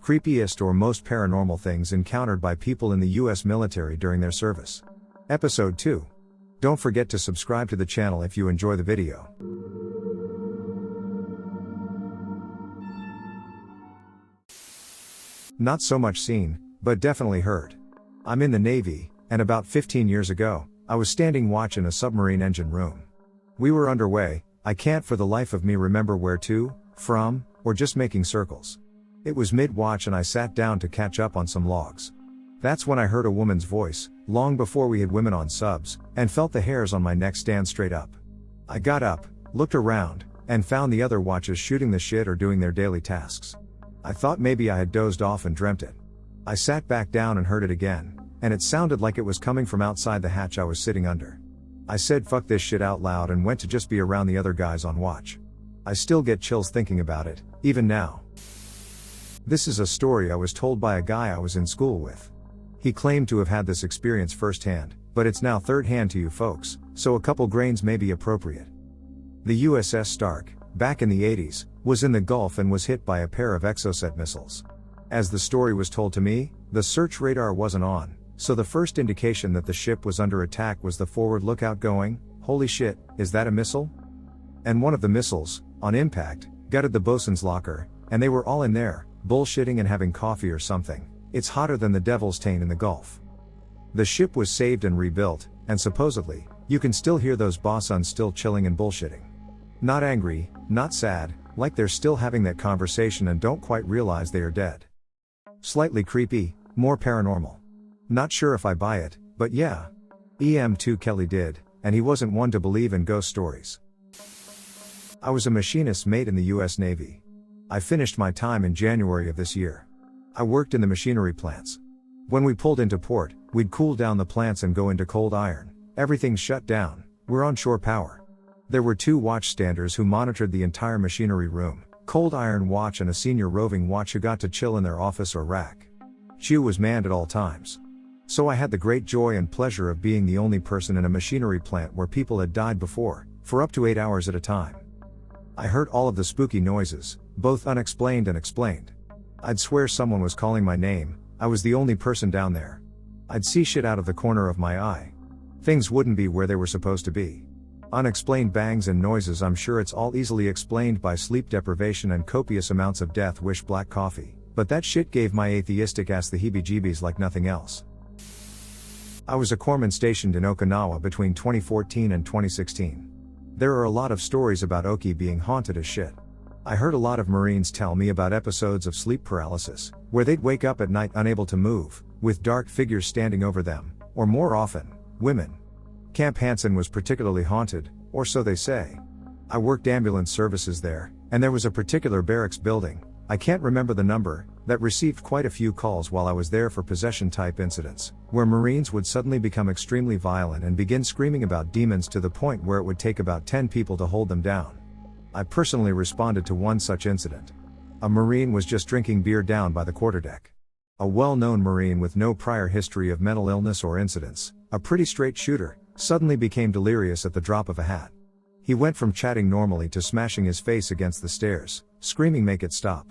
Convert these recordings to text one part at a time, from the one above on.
Creepiest or most paranormal things encountered by people in the US military during their service. Episode 2. Don't forget to subscribe to the channel if you enjoy the video. Not so much seen, but definitely heard. I'm in the Navy, and about 15 years ago, I was standing watch in a submarine engine room. We were underway, I can't for the life of me remember where to, from, or just making circles. It was mid-watch and I sat down to catch up on some logs. That's when I heard a woman's voice, long before we had women on subs, and felt the hairs on my neck stand straight up. I got up, looked around, and found the other watches shooting the shit or doing their daily tasks. I thought maybe I had dozed off and dreamt it. I sat back down and heard it again, and it sounded like it was coming from outside the hatch I was sitting under. I said fuck this shit out loud and went to just be around the other guys on watch. I still get chills thinking about it, even now. This is a story I was told by a guy I was in school with. He claimed to have had this experience firsthand, but it's now third hand to you folks, so a couple grains may be appropriate. The USS Stark, back in the 80s, was in the Gulf and was hit by a pair of Exocet missiles. As the story was told to me, the search radar wasn't on, so the first indication that the ship was under attack was the forward lookout going, "Holy shit, is that a missile?" And one of the missiles, on impact, gutted the bosun's locker, and they were all in there, bullshitting and having coffee or something. It's hotter than the Devil's Taint in the Gulf. The ship was saved and rebuilt, and supposedly, you can still hear those bosuns still chilling and bullshitting. Not angry, not sad, like they're still having that conversation and don't quite realize they are dead. Slightly creepy, more paranormal. Not sure if I buy it, but yeah. EM2 Kelly did, and he wasn't one to believe in ghost stories. I was a machinist mate in the US Navy. I finished my time in January of this year. I worked in the machinery plants. When we pulled into port, we'd cool down the plants and go into cold iron. Everything's shut down, we're on shore power. There were 2 watchstanders who monitored the entire machinery room, cold iron watch and a senior roving watch who got to chill in their office or rack. Chew was manned at all times. So I had the great joy and pleasure of being the only person in a machinery plant where people had died before, for up to 8 hours at a time. I heard all of the spooky noises, both unexplained and explained. I'd swear someone was calling my name, I was the only person down there. I'd see shit out of the corner of my eye. Things wouldn't be where they were supposed to be. Unexplained bangs and noises. I'm sure it's all easily explained by sleep deprivation and copious amounts of death wish black coffee, but that shit gave my atheistic ass the heebie-jeebies like nothing else. I was a corpsman stationed in Okinawa between 2014 and 2016. There are a lot of stories about Oki being haunted as shit. I heard a lot of Marines tell me about episodes of sleep paralysis, where they'd wake up at night unable to move, with dark figures standing over them, or more often, women. Camp Hansen was particularly haunted, or so they say. I worked ambulance services there, and there was a particular barracks building, I can't remember the number, that received quite a few calls while I was there for possession-type incidents, where Marines would suddenly become extremely violent and begin screaming about demons to the point where it would take about 10 people to hold them down. I personally responded to one such incident. A Marine was just drinking beer down by the quarterdeck. A well-known Marine with no prior history of mental illness or incidents, a pretty straight shooter, suddenly became delirious at the drop of a hat. He went from chatting normally to smashing his face against the stairs, screaming "Make it stop."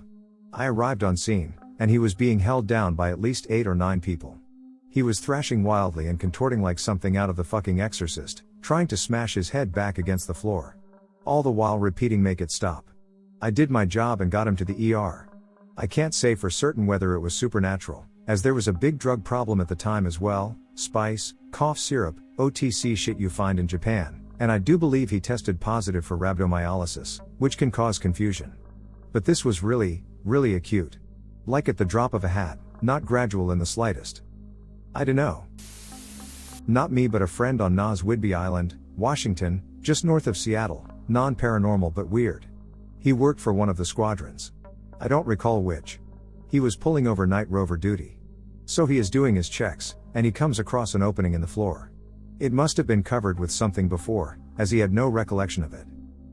I arrived on scene, and he was being held down by at least 8 or 9 people. He was thrashing wildly and contorting like something out of The Fucking Exorcist, trying to smash his head back against the floor. All the while repeating "Make it stop." I did my job and got him to the ER. I can't say for certain whether it was supernatural, as there was a big drug problem at the time as well, spice, cough syrup, OTC shit you find in Japan, and I do believe he tested positive for rhabdomyolysis, which can cause confusion. But this was really acute. Like at the drop of a hat, not gradual in the slightest. I dunno. Not me but a friend on Nas Whidbey Island, Washington, just north of Seattle, non-paranormal but weird. He worked for one of the squadrons. I don't recall which. He was pulling over night rover duty. So he is doing his checks, and he comes across an opening in the floor. It must have been covered with something before, as he had no recollection of it.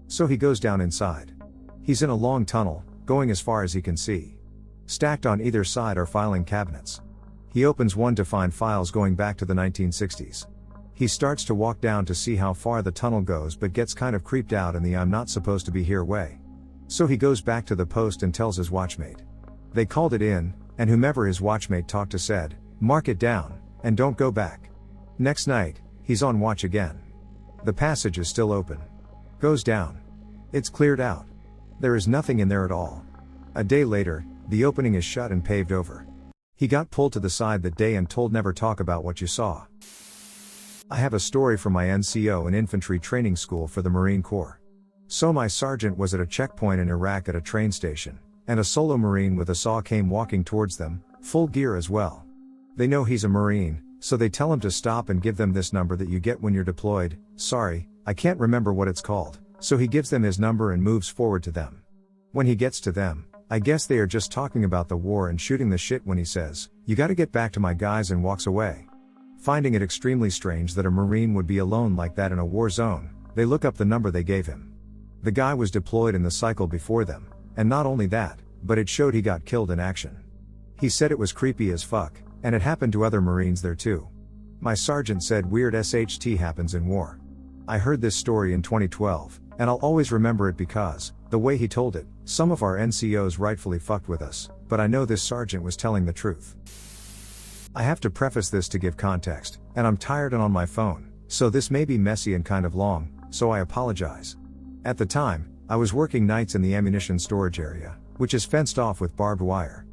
So he goes down inside. He's in a long tunnel, going as far as he can see. Stacked on either side are filing cabinets. He opens one to find files going back to the 1960s. He starts to walk down to see how far the tunnel goes but gets kind of creeped out in the "I'm not supposed to be here" way. So he goes back to the post and tells his watchmate. They called it in, and whomever his watchmate talked to said, "Mark it down, and don't go back." Next night, he's on watch again. The passage is still open. Goes down. It's cleared out. There is nothing in there at all. A day later, the opening is shut and paved over. He got pulled to the side that day and told never talk about what you saw. I have a story from my NCO in infantry training school for the Marine Corps. So my sergeant was at a checkpoint in Iraq at a train station, and a solo Marine with a saw came walking towards them, full gear as well. They know he's a Marine, so they tell him to stop and give them this number that you get when you're deployed. Sorry, I can't remember what it's called. So he gives them his number and moves forward to them. When he gets to them, I guess they are just talking about the war and shooting the shit when he says, "You gotta get back to my guys," and walks away. Finding it extremely strange that a Marine would be alone like that in a war zone, they look up the number they gave him. The guy was deployed in the cycle before them, and not only that, but it showed he got killed in action. He said it was creepy as fuck, and it happened to other Marines there too. My sergeant said weird SHT happens in war. I heard this story in 2012, and I'll always remember it because, the way he told it, some of our NCOs rightfully fucked with us, but I know this sergeant was telling the truth. I have to preface this to give context, and I'm tired and on my phone, so this may be messy and kind of long, so I apologize. At the time, I was working nights in the ammunition storage area, which is fenced off with barbed wire.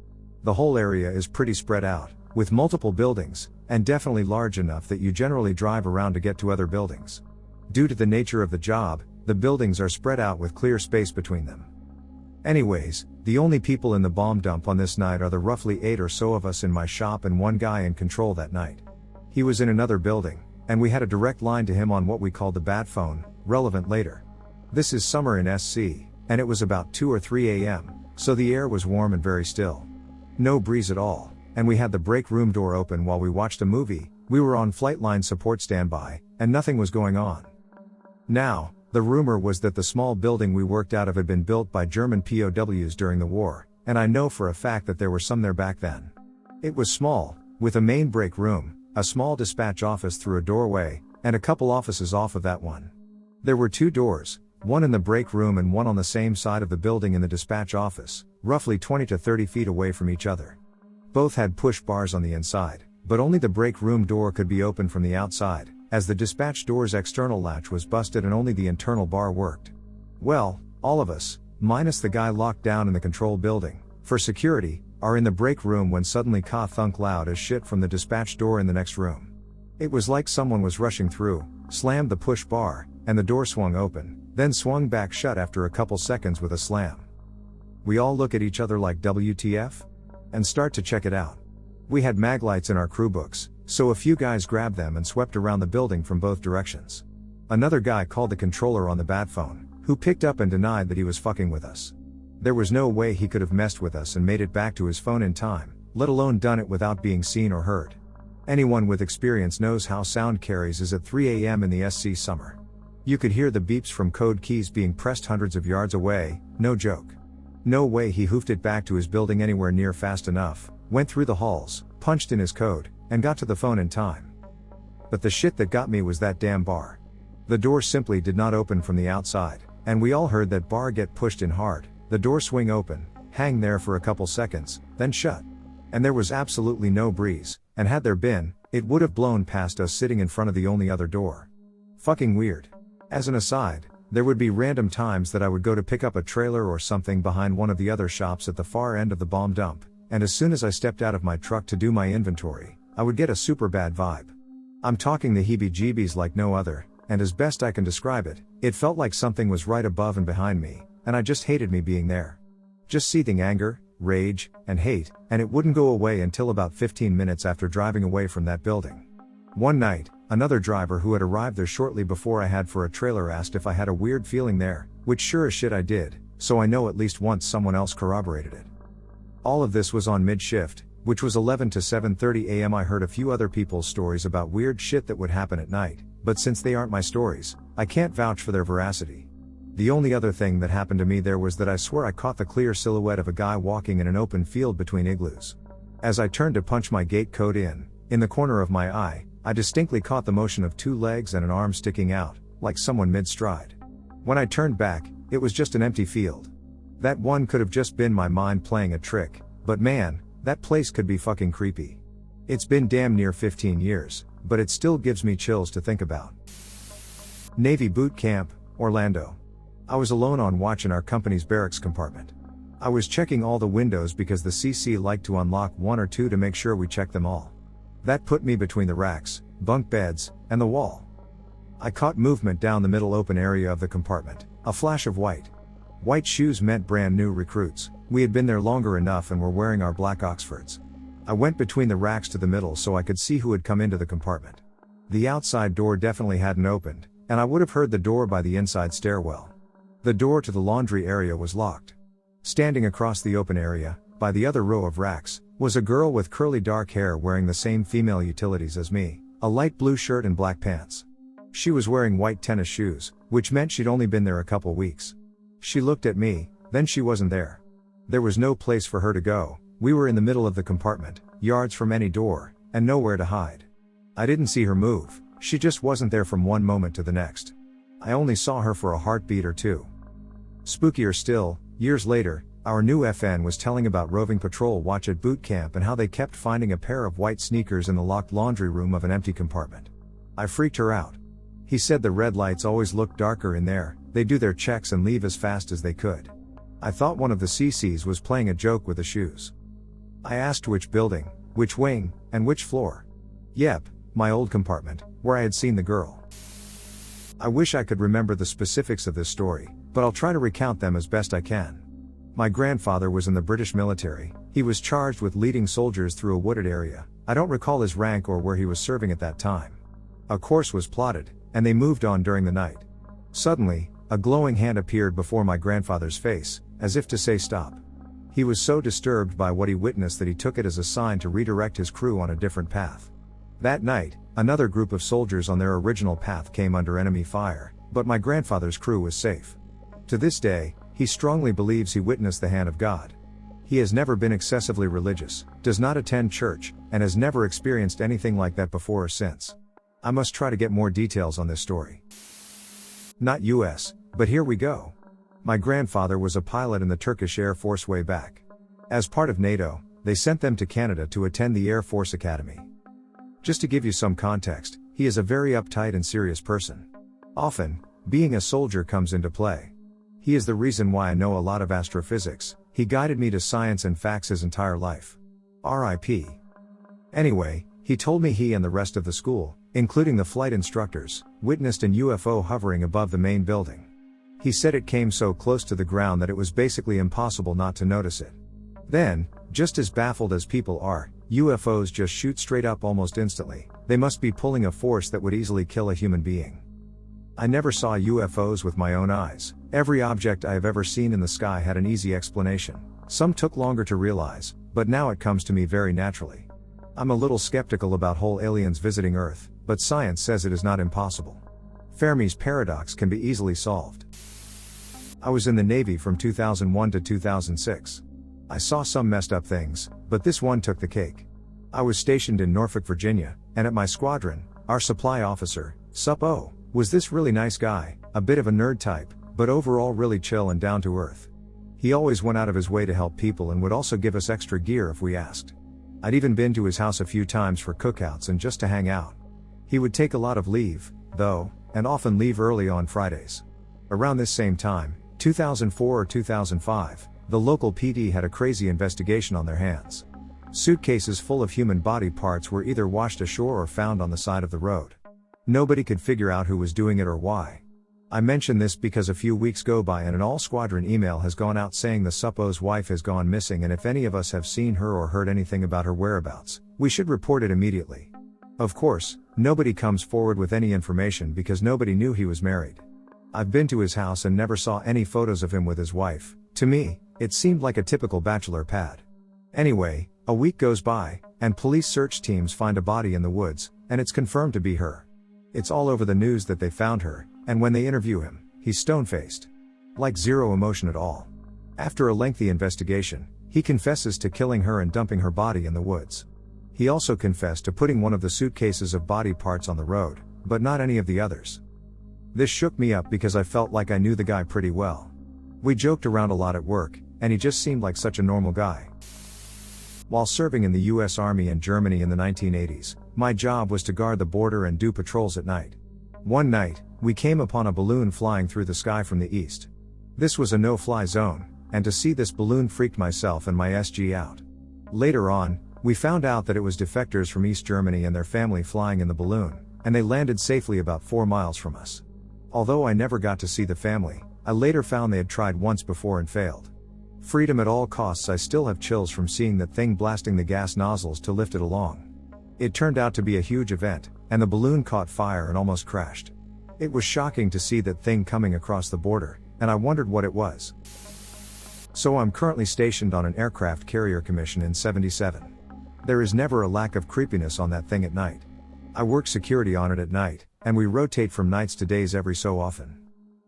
The whole area is pretty spread out, with multiple buildings, and definitely large enough that you generally drive around to get to other buildings. Due to the nature of the job, the buildings are spread out with clear space between them. Anyways, the only people in the bomb dump on this night are the roughly 8 or so of us in my shop and one guy in control that night. He was in another building, and we had a direct line to him on what we called the bat phone, relevant later. This is summer in SC, and it was about 2 or 3 a.m., so the air was warm and very still. No breeze at all, and we had the break room door open while we watched a movie. We were on flight line support standby, and nothing was going on. Now, the rumor was that the small building we worked out of had been built by German POWs during the war, and I know for a fact that there were some there back then. It was small, with a main break room, a small dispatch office through a doorway, and a couple offices off of that one. There were 2 doors, one in the break room and one on the same side of the building in the dispatch office, roughly 20 to 30 feet away from each other. Both had push bars on the inside, but only the break room door could be opened from the outside, as the dispatch door's external latch was busted and only the internal bar worked. Well, all of us, minus the guy locked down in the control building, for security, are in the break room when suddenly thunk loud as shit from the dispatch door in the next room. It was like someone was rushing through, slammed the push bar, and the door swung open, then swung back shut after a couple seconds with a slam. We all look at each other like WTF? And start to check it out. We had mag lights in our crew books, so a few guys grabbed them and swept around the building from both directions. Another guy called the controller on the bat phone, who picked up and denied that he was fucking with us. There was no way he could have messed with us and made it back to his phone in time, let alone done it without being seen or heard. Anyone with experience knows how sound carries is at 3 a.m. in the SC summer. You could hear the beeps from code keys being pressed hundreds of yards away, no joke. No way he hoofed it back to his building anywhere near fast enough, went through the halls, punched in his code, and got to the phone in time. But the shit that got me was that damn bar. The door simply did not open from the outside, and we all heard that bar get pushed in hard, the door swing open, hang there for a couple seconds, then shut. And there was absolutely no breeze, and had there been, it would have blown past us sitting in front of the only other door. Fucking weird. As an aside, there would be random times that I would go to pick up a trailer or something behind one of the other shops at the far end of the bomb dump, and as soon as I stepped out of my truck to do my inventory, I would get a super bad vibe. I'm talking the heebie-jeebies like no other, and as best I can describe it, it felt like something was right above and behind me, and I just hated me being there. Just seething anger, rage, and hate, and it wouldn't go away until about 15 minutes after driving away from that building. One night, another driver who had arrived there shortly before I had for a trailer asked if I had a weird feeling there, which sure as shit I did, so I know at least once someone else corroborated it. All of this was on mid-shift, which was 11 to 7:30 a.m. I heard a few other people's stories about weird shit that would happen at night, but since they aren't my stories, I can't vouch for their veracity. The only other thing that happened to me there was that I swear I caught the clear silhouette of a guy walking in an open field between igloos. As I turned to punch my gate code in the corner of my eye, I distinctly caught the motion of 2 legs and an arm sticking out, like someone mid-stride. When I turned back, it was just an empty field. That one could have just been my mind playing a trick, But man, that place could be fucking creepy. It's been damn near 15 years, but it still gives me chills to think about. Navy Boot Camp, Orlando. I was alone on watch in our company's barracks compartment. I was checking all the windows because the CC liked to unlock one or two to make sure we checked them all. That put me between the racks, bunk beds, and the wall. I caught movement down the middle open area of the compartment, a flash of white. White shoes meant brand new recruits. We had been there longer enough and were wearing our black Oxfords. I went between the racks to the middle so I could see who had come into the compartment. The outside door definitely hadn't opened, and I would have heard the door by the inside stairwell. The door to the laundry area was locked. Standing across the open area, by the other row of racks, was a girl with curly dark hair wearing the same female utilities as me, a light blue shirt and black pants. She was wearing white tennis shoes, which meant she'd only been there a couple weeks. She looked at me, then she wasn't there. There was no place for her to go. We were in the middle of the compartment, yards from any door, and nowhere to hide. I didn't see her move, she just wasn't there from one moment to the next. I only saw her for a heartbeat or two. Spookier still, years later, our new FN was telling about roving patrol watch at boot camp and how they kept finding a pair of white sneakers in the locked laundry room of an empty compartment. I freaked her out. He said the red lights always looked darker in there, they'd do their checks and leave as fast as they could. I thought one of the CCs was playing a joke with the shoes. I asked which building, which wing, and which floor. Yep, my old compartment, where I had seen the girl. I wish I could remember the specifics of this story, but I'll try to recount them as best I can. My grandfather was in the British military. He was charged with leading soldiers through a wooded area. I don't recall his rank or where he was serving at that time. A course was plotted, and they moved on during the night. Suddenly, a glowing hand appeared before my grandfather's face, as if to say stop. He was so disturbed by what he witnessed that he took it as a sign to redirect his crew on a different path. That night, another group of soldiers on their original path came under enemy fire, but my grandfather's crew was safe. To this day, he strongly believes he witnessed the hand of God. He has never been excessively religious, does not attend church, and has never experienced anything like that before or since. I must try to get more details on this story. Not US, but here we go. My grandfather was a pilot in the Turkish Air Force way back. As part of NATO, they sent them to Canada to attend the Air Force Academy. Just to give you some context, he is a very uptight and serious person. Often, being a soldier comes into play. He is the reason why I know a lot of astrophysics. He guided me to science and facts his entire life. RIP. Anyway, he told me he and the rest of the school, including the flight instructors, witnessed an UFO hovering above the main building. He said it came so close to the ground that it was basically impossible not to notice it. Then, just as baffled as people are, UFOs just shoot straight up almost instantly. They must be pulling a force that would easily kill a human being. I never saw UFOs with my own eyes. Every object I have ever seen in the sky had an easy explanation. Some took longer to realize, but now it comes to me very naturally. I'm a little skeptical about whole aliens visiting Earth, but science says it is not impossible. Fermi's paradox can be easily solved. I was in the Navy from 2001 to 2006. I saw some messed up things, but this one took the cake. I was stationed in Norfolk, Virginia, and at my squadron, our supply officer, Sup-O, was this really nice guy, a bit of a nerd type, but overall really chill and down to earth. He always went out of his way to help people and would also give us extra gear if we asked. I'd even been to his house a few times for cookouts and just to hang out. He would take a lot of leave, though, and often leave early on Fridays. Around this same time, 2004 or 2005, the local PD had a crazy investigation on their hands. Suitcases full of human body parts were either washed ashore or found on the side of the road. Nobody could figure out who was doing it or why. I mention this because a few weeks go by and an all-squadron email has gone out saying the Sup-O's wife has gone missing, and if any of us have seen her or heard anything about her whereabouts, we should report it immediately. Of course, nobody comes forward with any information because nobody knew he was married. I've been to his house and never saw any photos of him with his wife. To me, it seemed like a typical bachelor pad. Anyway, a week goes by, and police search teams find a body in the woods, and it's confirmed to be her. It's all over the news that they found her, and when they interview him, he's stone-faced. Like zero emotion at all. After a lengthy investigation, he confesses to killing her and dumping her body in the woods. He also confessed to putting one of the suitcases of body parts on the road, but not any of the others. This shook me up because I felt like I knew the guy pretty well. We joked around a lot at work, and he just seemed like such a normal guy. While serving in the US Army and Germany in the 1980s, my job was to guard the border and do patrols at night. One night, we came upon a balloon flying through the sky from the east. This was a no-fly zone, and to see this balloon freaked myself and my SG out. Later on, we found out that it was defectors from East Germany and their family flying in the balloon, and they landed safely about 4 miles from us. Although I never got to see the family, I later found they had tried once before and failed. Freedom at all costs. I still have chills from seeing that thing blasting the gas nozzles to lift it along. It turned out to be a huge event, and the balloon caught fire and almost crashed. It was shocking to see that thing coming across the border, and I wondered what it was. So I'm currently stationed on an aircraft carrier commission in 77. There is never a lack of creepiness on that thing at night. I work security on it at night, and we rotate from nights to days every so often.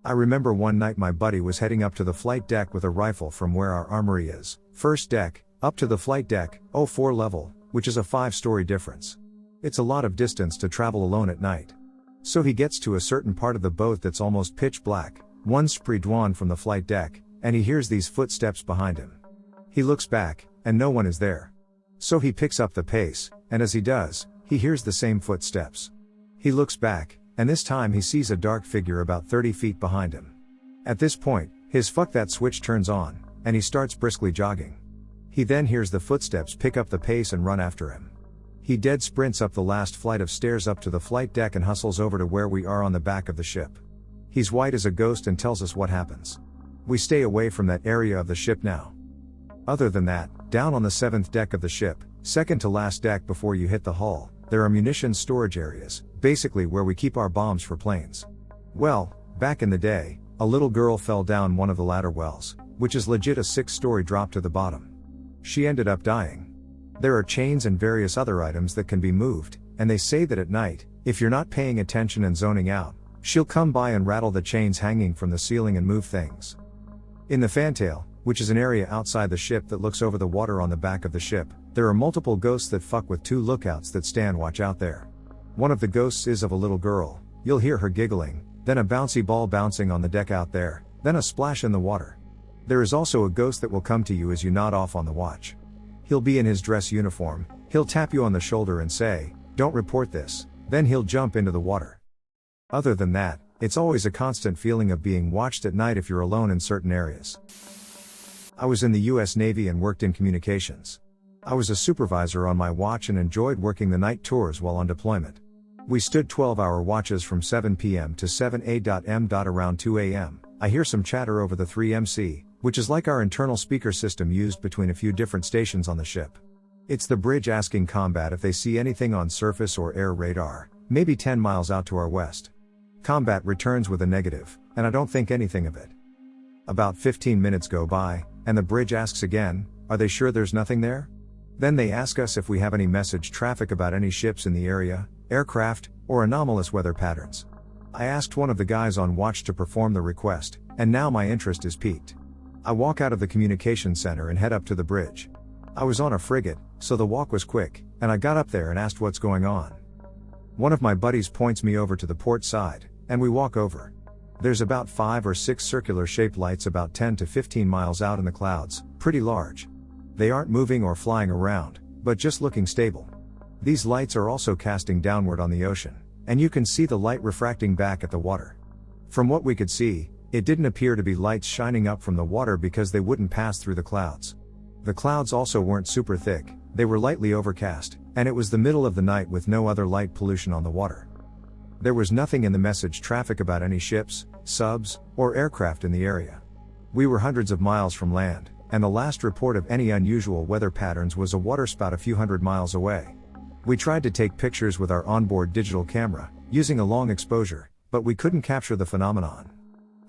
I remember one night my buddy was heading up to the flight deck with a rifle from where our armory is, first deck, up to the flight deck, 04 level, which is a 5-story difference. It's a lot of distance to travel alone at night. So he gets to a certain part of the boat that's almost pitch black, one spree douane from the flight deck, and he hears these footsteps behind him. He looks back, and no one is there. So he picks up the pace, and as he does, he hears the same footsteps. He looks back, and this time he sees a dark figure about 30 feet behind him. At this point, his fuck that switch turns on, and he starts briskly jogging. He then hears the footsteps pick up the pace and run after him. He dead sprints up the last flight of stairs up to the flight deck and hustles over to where we are on the back of the ship. He's white as a ghost and tells us what happens. We stay away from that area of the ship now. Other than that, down on the 7th deck of the ship, second to last deck before you hit the hull, there are munitions storage areas, basically where we keep our bombs for planes. Well, back in the day, a little girl fell down one of the ladder wells, which is legit a 6-story drop to the bottom. She ended up dying. There are chains and various other items that can be moved, and they say that at night, if you're not paying attention and zoning out, she'll come by and rattle the chains hanging from the ceiling and move things. In the fantail, which is an area outside the ship that looks over the water on the back of the ship, there are multiple ghosts that fuck with 2 lookouts that stand watch out there. One of the ghosts is of a little girl. You'll hear her giggling, then a bouncy ball bouncing on the deck out there, then a splash in the water. There is also a ghost that will come to you as you nod off on the watch. He'll be in his dress uniform, he'll tap you on the shoulder and say, "Don't report this," then he'll jump into the water. Other than that, it's always a constant feeling of being watched at night if you're alone in certain areas. I was in the US Navy and worked in communications. I was a supervisor on my watch and enjoyed working the night tours while on deployment. We stood 12-hour watches from 7 p.m. to 7 a.m. Around 2 a.m., I hear some chatter over the 3MC, which is like our internal speaker system used between a few different stations on the ship. It's the bridge asking combat if they see anything on surface or air radar, maybe 10 miles out to our west. Combat returns with a negative, and I don't think anything of it. About 15 minutes go by, and the bridge asks again, "Are they sure there's nothing there?" Then they ask us if we have any message traffic about any ships in the area, aircraft, or anomalous weather patterns. I asked one of the guys on watch to perform the request, and now my interest is piqued. I walk out of the communication center and head up to the bridge. I was on a frigate, so the walk was quick, and I got up there and asked what's going on. One of my buddies points me over to the port side, and we walk over. There's about 5 or 6 circular shaped lights about 10 to 15 miles out in the clouds, pretty large. They aren't moving or flying around, but just looking stable. These lights are also casting downward on the ocean, and you can see the light refracting back at the water. From what we could see, it didn't appear to be lights shining up from the water because they wouldn't pass through the clouds. The clouds also weren't super thick, they were lightly overcast, and it was the middle of the night with no other light pollution on the water. There was nothing in the message traffic about any ships, subs, or aircraft in the area. We were hundreds of miles from land, and the last report of any unusual weather patterns was a waterspout a few hundred miles away. We tried to take pictures with our onboard digital camera, using a long exposure, but we couldn't capture the phenomenon.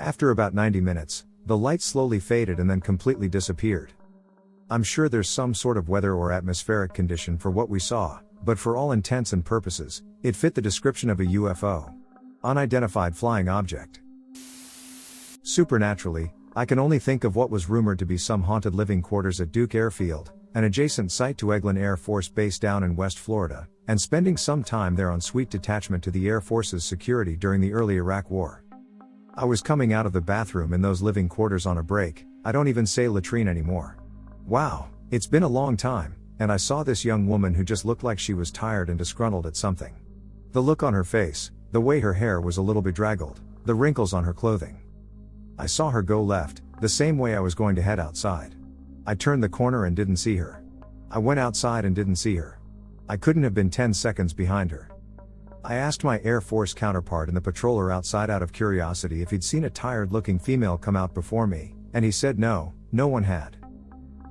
After about 90 minutes, the light slowly faded and then completely disappeared. I'm sure there's some sort of weather or atmospheric condition for what we saw, but for all intents and purposes, it fit the description of a UFO. Unidentified flying object. Supernaturally, I can only think of what was rumored to be some haunted living quarters at Duke Airfield, an adjacent site to Eglin Air Force Base down in West Florida, and spending some time there on sweet detachment to the Air Force's security during the early Iraq War. I was coming out of the bathroom in those living quarters on a break. I don't even say latrine anymore. Wow, it's been a long time, and I saw this young woman who just looked like she was tired and disgruntled at something. The look on her face, the way her hair was a little bedraggled, the wrinkles on her clothing. I saw her go left, the same way I was going to head outside. I turned the corner and didn't see her. I went outside and didn't see her. I couldn't have been 10 seconds behind her. I asked my Air Force counterpart and the patroller outside out of curiosity if he'd seen a tired-looking female come out before me, and he said no one had.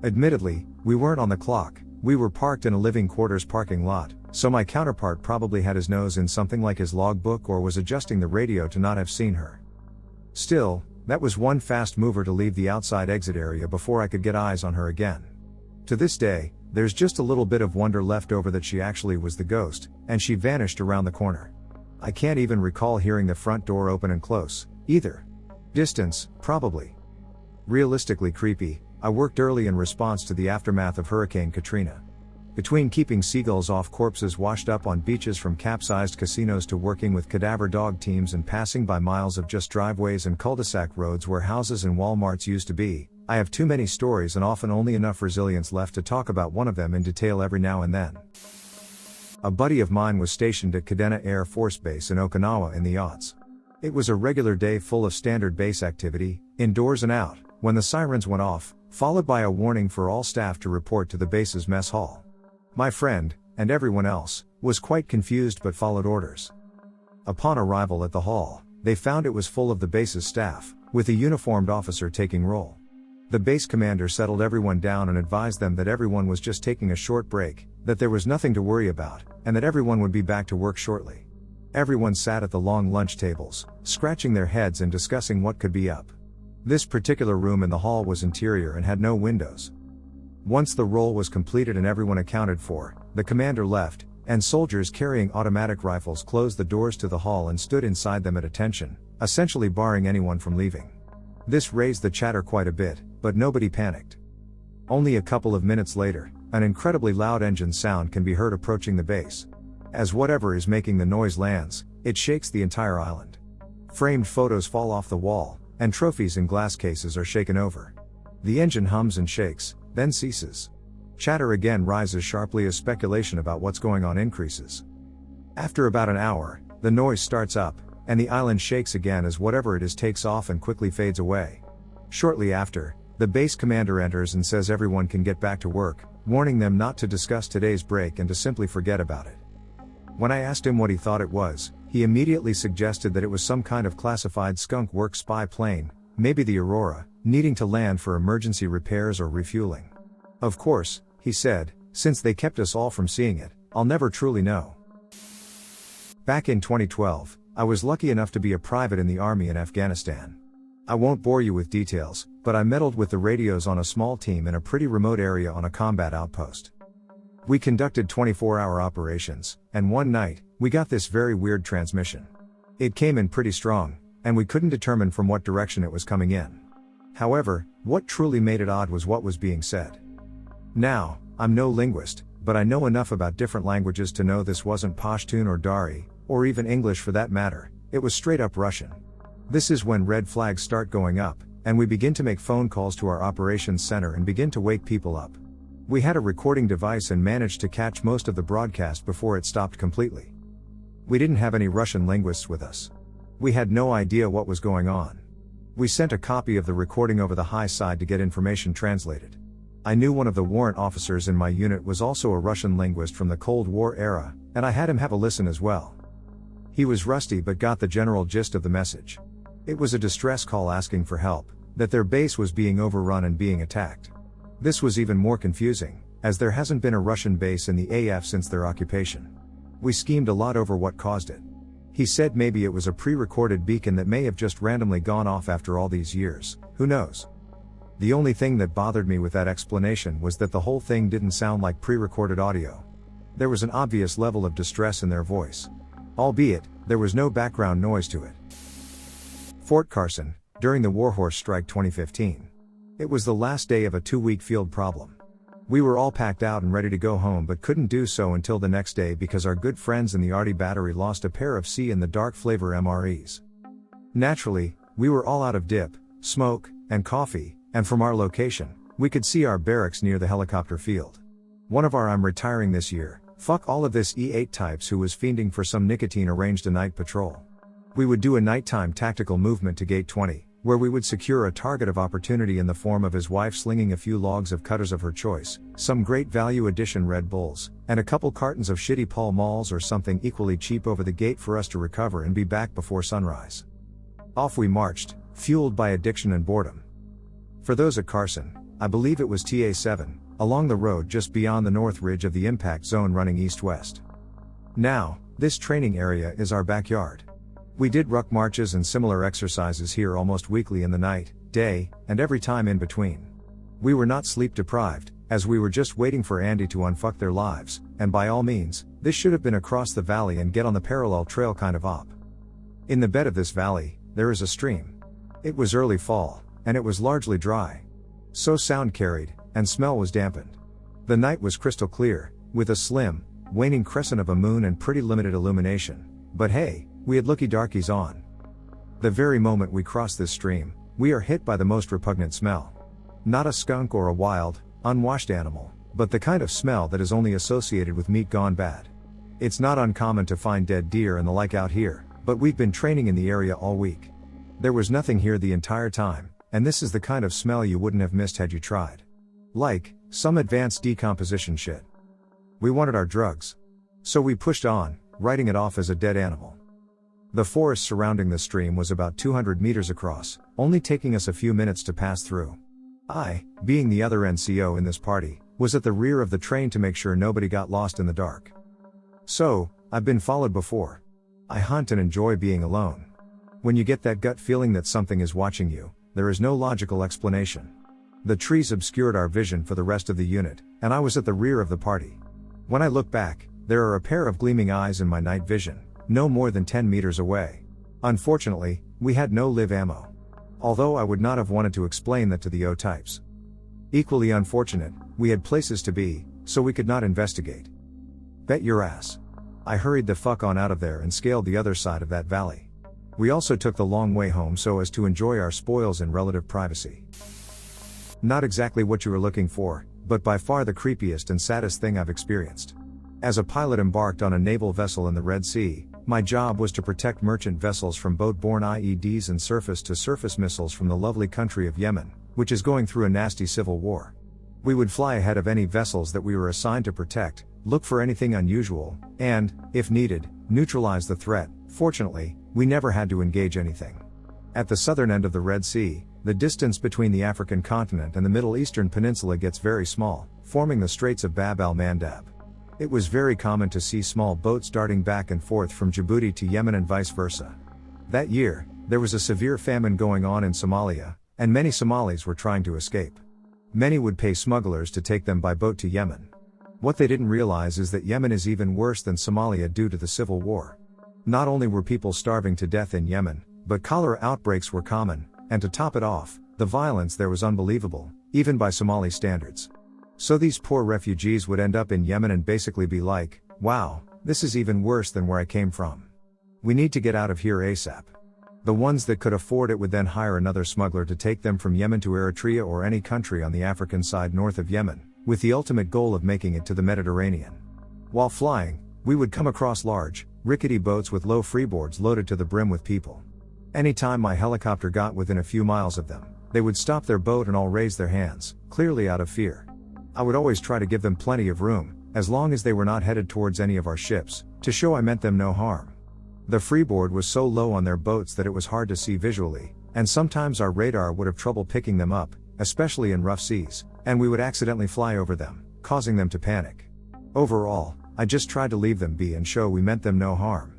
Admittedly, we weren't on the clock, we were parked in a living quarters parking lot, so my counterpart probably had his nose in something like his logbook or was adjusting the radio to not have seen her. Still, that was one fast mover to leave the outside exit area before I could get eyes on her again. To this day, there's just a little bit of wonder left over that she actually was the ghost, and she vanished around the corner. I can't even recall hearing the front door open and close, either. Distance, probably. Realistically creepy, I worked early in response to the aftermath of Hurricane Katrina. Between keeping seagulls off corpses washed up on beaches from capsized casinos to working with cadaver dog teams and passing by miles of just driveways and cul-de-sac roads where houses and Walmarts used to be, I have too many stories and often only enough resilience left to talk about one of them in detail every now and then. A buddy of mine was stationed at Kadena Air Force Base in Okinawa in the aughts. It was a regular day full of standard base activity, indoors and out, when the sirens went off, followed by a warning for all staff to report to the base's mess hall. My friend, and everyone else, was quite confused but followed orders. Upon arrival at the hall, they found it was full of the base's staff, with a uniformed officer taking roll. The base commander settled everyone down and advised them that everyone was just taking a short break, that there was nothing to worry about, and that everyone would be back to work shortly. Everyone sat at the long lunch tables, scratching their heads and discussing what could be up. This particular room in the hall was interior and had no windows. Once the roll was completed and everyone accounted for, the commander left, and soldiers carrying automatic rifles closed the doors to the hall and stood inside them at attention, essentially barring anyone from leaving. This raised the chatter quite a bit, but nobody panicked. Only a couple of minutes later, an incredibly loud engine sound can be heard approaching the base. As whatever is making the noise lands, it shakes the entire island. Framed photos fall off the wall, and trophies in glass cases are shaken over. The engine hums and shakes, then ceases. Chatter again rises sharply as speculation about what's going on increases. After about an hour, the noise starts up, and the island shakes again as whatever it is takes off and quickly fades away. Shortly after, the base commander enters and says everyone can get back to work, warning them not to discuss today's break and to simply forget about it. When I asked him what he thought it was, he immediately suggested that it was some kind of classified skunk work spy plane, maybe the Aurora, needing to land for emergency repairs or refueling. Of course, he said, since they kept us all from seeing it, I'll never truly know. Back in 2012, I was lucky enough to be a private in the army in Afghanistan. I won't bore you with details, but I meddled with the radios on a small team in a pretty remote area on a combat outpost. We conducted 24-hour operations, and one night, we got this very weird transmission. It came in pretty strong, and we couldn't determine from what direction it was coming in. However, what truly made it odd was what was being said. Now, I'm no linguist, but I know enough about different languages to know this wasn't Pashtun or Dari, or even English for that matter, it was straight up Russian. This is when red flags start going up, and we begin to make phone calls to our operations center and begin to wake people up. We had a recording device and managed to catch most of the broadcast before it stopped completely. We didn't have any Russian linguists with us. We had no idea what was going on. We sent a copy of the recording over the high side to get information translated. I knew one of the warrant officers in my unit was also a Russian linguist from the Cold War era, and I had him have a listen as well. He was rusty but got the general gist of the message. It was a distress call asking for help, that their base was being overrun and being attacked. This was even more confusing, as there hasn't been a Russian base in the AF since their occupation. We schemed a lot over what caused it. He said maybe it was a pre-recorded beacon that may have just randomly gone off after all these years, who knows? The only thing that bothered me with that explanation was that the whole thing didn't sound like pre-recorded audio. There was an obvious level of distress in their voice. Albeit, there was no background noise to it. Fort Carson, during the Warhorse Strike 2015. It was the last day of a 2-week field problem. We were all packed out and ready to go home but couldn't do so until the next day because our good friends in the Arty Battery lost a pair of C in the dark flavor MREs. Naturally, we were all out of dip, smoke, and coffee, and from our location, we could see our barracks near the helicopter field. One of our "I'm retiring this year, fuck all of this" E8 types who was fiending for some nicotine arranged a night patrol. We would do a nighttime tactical movement to Gate 20, where we would secure a target of opportunity in the form of his wife slinging a few logs of cutters of her choice, some great value edition Red Bulls, and a couple cartons of shitty Pall Malls or something equally cheap over the gate for us to recover and be back before sunrise. Off we marched, fueled by addiction and boredom. For those at Carson, I believe it was TA7, along the road just beyond the north ridge of the impact zone running east-west. Now, this training area is our backyard. We did ruck marches and similar exercises here almost weekly in the night, day, and every time in between. We were not sleep deprived, as we were just waiting for Andy to unfuck their lives, and by all means, this should have been across the valley and get on the parallel trail kind of op. In the bed of this valley, there is a stream. It was early fall, and it was largely dry. So sound carried, and smell was dampened. The night was crystal clear, with a slim, waning crescent of a moon and pretty limited illumination, but hey, we had looky darkies on. The very moment we cross this stream, we are hit by the most repugnant smell. Not a skunk or a wild, unwashed animal, but the kind of smell that is only associated with meat gone bad. It's not uncommon to find dead deer and the like out here, but we've been training in the area all week. There was nothing here the entire time, and this is the kind of smell you wouldn't have missed had you tried. Like, some advanced decomposition shit. We wanted our drugs. So we pushed on, writing it off as a dead animal. The forest surrounding the stream was about 200 meters across, only taking us a few minutes to pass through. I, being the other NCO in this party, was at the rear of the train to make sure nobody got lost in the dark. So, I've been followed before. I hunt and enjoy being alone. When you get that gut feeling that something is watching you, there is no logical explanation. The trees obscured our vision for the rest of the unit, and I was at the rear of the party. When I look back, there are a pair of gleaming eyes in my night vision, no more than 10 meters away. Unfortunately, we had no live ammo. Although I would not have wanted to explain that to the O-types. Equally unfortunate, we had places to be, so we could not investigate. Bet your ass. I hurried the fuck on out of there and scaled the other side of that valley. We also took the long way home so as to enjoy our spoils in relative privacy. Not exactly what you were looking for, but by far the creepiest and saddest thing I've experienced. As a pilot embarked on a naval vessel in the Red Sea, my job was to protect merchant vessels from boat-borne IEDs and surface-to-surface missiles from the lovely country of Yemen, which is going through a nasty civil war. We would fly ahead of any vessels that we were assigned to protect, look for anything unusual, and, if needed, neutralize the threat. Fortunately, we never had to engage anything. At the southern end of the Red Sea, the distance between the African continent and the Middle Eastern peninsula gets very small, forming the Straits of Bab al-Mandab. It was very common to see small boats darting back and forth from Djibouti to Yemen and vice versa. That year, there was a severe famine going on in Somalia, and many Somalis were trying to escape. Many would pay smugglers to take them by boat to Yemen. What they didn't realize is that Yemen is even worse than Somalia due to the civil war. Not only were people starving to death in Yemen, but cholera outbreaks were common, and to top it off, the violence there was unbelievable, even by Somali standards. So these poor refugees would end up in Yemen and basically be like, wow, this is even worse than where I came from. We need to get out of here ASAP. The ones that could afford it would then hire another smuggler to take them from Yemen to Eritrea or any country on the African side north of Yemen, with the ultimate goal of making it to the Mediterranean. While flying, we would come across large, rickety boats with low freeboards loaded to the brim with people. Anytime my helicopter got within a few miles of them, they would stop their boat and all raise their hands, clearly out of fear. I would always try to give them plenty of room, as long as they were not headed towards any of our ships, to show I meant them no harm. The freeboard was so low on their boats that it was hard to see visually, and sometimes our radar would have trouble picking them up, especially in rough seas, and we would accidentally fly over them, causing them to panic. Overall, I just tried to leave them be and show we meant them no harm.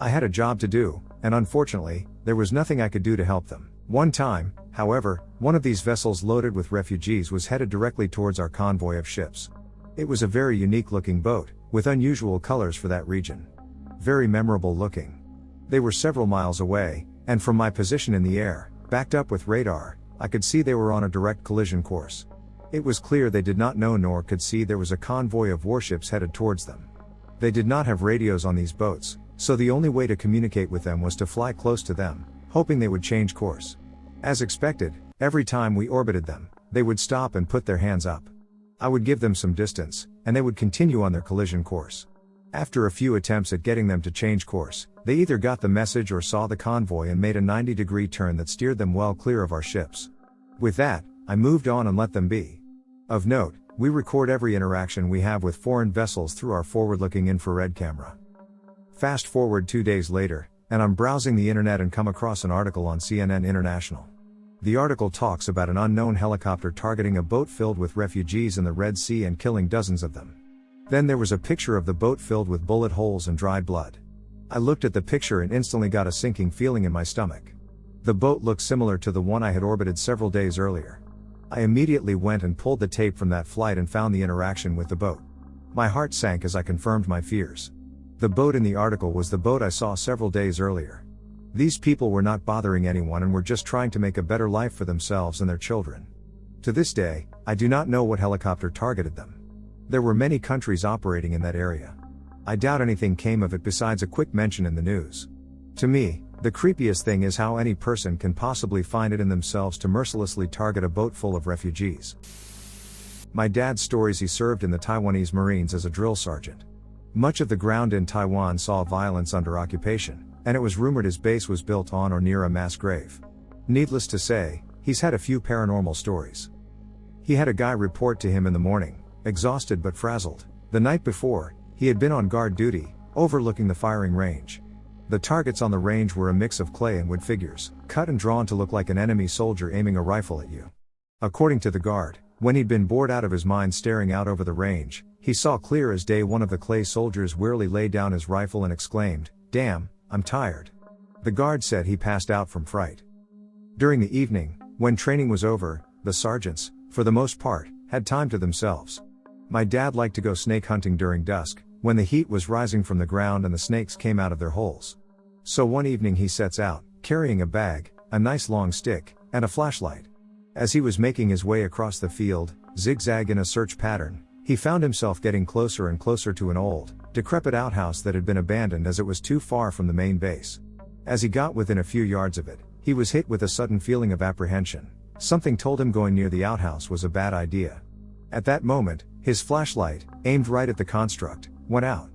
I had a job to do, and unfortunately, there was nothing I could do to help them. One time, however, one of these vessels loaded with refugees was headed directly towards our convoy of ships. It was a very unique looking boat, with unusual colors for that region. Very memorable looking. They were several miles away, and from my position in the air, backed up with radar, I could see they were on a direct collision course. It was clear they did not know nor could see there was a convoy of warships headed towards them. They did not have radios on these boats, so the only way to communicate with them was to fly close to them, hoping they would change course. As expected, every time we orbited them, they would stop and put their hands up. I would give them some distance, and they would continue on their collision course. After a few attempts at getting them to change course, they either got the message or saw the convoy and made a 90-degree turn that steered them well clear of our ships. With that, I moved on and let them be. Of note, we record every interaction we have with foreign vessels through our forward-looking infrared camera. Fast forward 2 days later, and I'm browsing the internet and come across an article on CNN International. The article talks about an unknown helicopter targeting a boat filled with refugees in the Red Sea and killing dozens of them. Then there was a picture of the boat filled with bullet holes and dried blood. I looked at the picture and instantly got a sinking feeling in my stomach. The boat looked similar to the one I had orbited several days earlier. I immediately went and pulled the tape from that flight and found the interaction with the boat. My heart sank as I confirmed my fears. The boat in the article was the boat I saw several days earlier. These people were not bothering anyone and were just trying to make a better life for themselves and their children. To this day, I do not know what helicopter targeted them. There were many countries operating in that area. I doubt anything came of it besides a quick mention in the news. To me, the creepiest thing is how any person can possibly find it in themselves to mercilessly target a boat full of refugees. My dad's stories: he served in the Taiwanese Marines as a drill sergeant. Much of the ground in Taiwan saw violence under occupation, and it was rumored his base was built on or near a mass grave. Needless to say, he's had a few paranormal stories. He had a guy report to him in the morning, exhausted but frazzled. The night before, he had been on guard duty, overlooking the firing range. The targets on the range were a mix of clay and wood figures, cut and drawn to look like an enemy soldier aiming a rifle at you. According to the guard, when he'd been bored out of his mind staring out over the range, he saw clear as day one of the clay soldiers wearily lay down his rifle and exclaimed, "Damn, I'm tired." The guard said he passed out from fright. During the evening, when training was over, the sergeants, for the most part, had time to themselves. My dad liked to go snake hunting during dusk, when the heat was rising from the ground and the snakes came out of their holes. So one evening he sets out, carrying a bag, a nice long stick, and a flashlight. As he was making his way across the field, zigzag in a search pattern, he found himself getting closer and closer to an old, decrepit outhouse that had been abandoned as it was too far from the main base. As he got within a few yards of it, he was hit with a sudden feeling of apprehension. Something told him going near the outhouse was a bad idea. At that moment, his flashlight, aimed right at the construct, went out.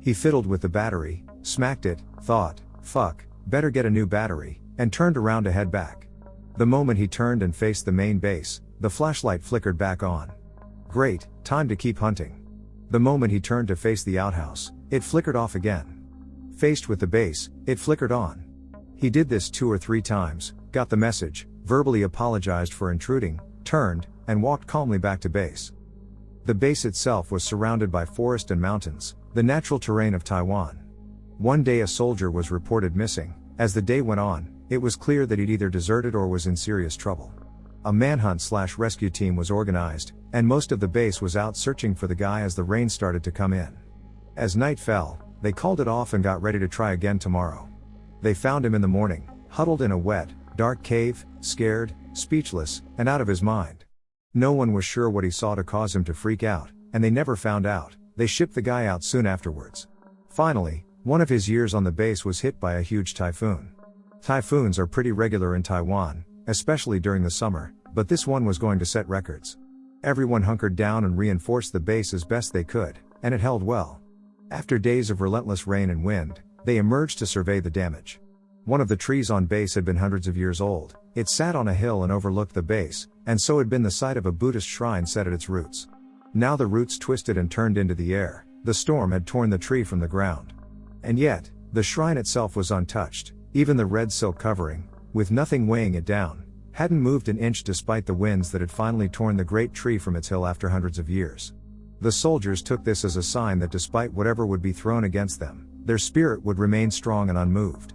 He fiddled with the battery, smacked it, thought, "Fuck, better get a new battery," and turned around to head back. The moment he turned and faced the main base, the flashlight flickered back on. Great, time to keep hunting. The moment he turned to face the outhouse, it flickered off again. Faced with the base, it flickered on. He did this 2 or 3 times, got the message, verbally apologized for intruding, turned, and walked calmly back to base. The base itself was surrounded by forest and mountains, the natural terrain of Taiwan. One day a soldier was reported missing. As the day went on, it was clear that he'd either deserted or was in serious trouble. A manhunt/rescue team was organized, and most of the base was out searching for the guy as the rain started to come in. As night fell, they called it off and got ready to try again tomorrow. They found him in the morning, huddled in a wet, dark cave, scared, speechless, and out of his mind. No one was sure what he saw to cause him to freak out, and they never found out. They shipped the guy out soon afterwards. Finally, one of his years on the base was hit by a huge typhoon. Typhoons are pretty regular in Taiwan, especially during the summer, but this one was going to set records. Everyone hunkered down and reinforced the base as best they could, and it held well. After days of relentless rain and wind, they emerged to survey the damage. One of the trees on base had been hundreds of years old. It sat on a hill and overlooked the base, and so had been the site of a Buddhist shrine set at its roots. Now the roots twisted and turned into the air. The storm had torn the tree from the ground. And yet, the shrine itself was untouched. Even the red silk covering, with nothing weighing it down, hadn't moved an inch despite the winds that had finally torn the great tree from its hill after hundreds of years. The soldiers took this as a sign that despite whatever would be thrown against them, their spirit would remain strong and unmoved.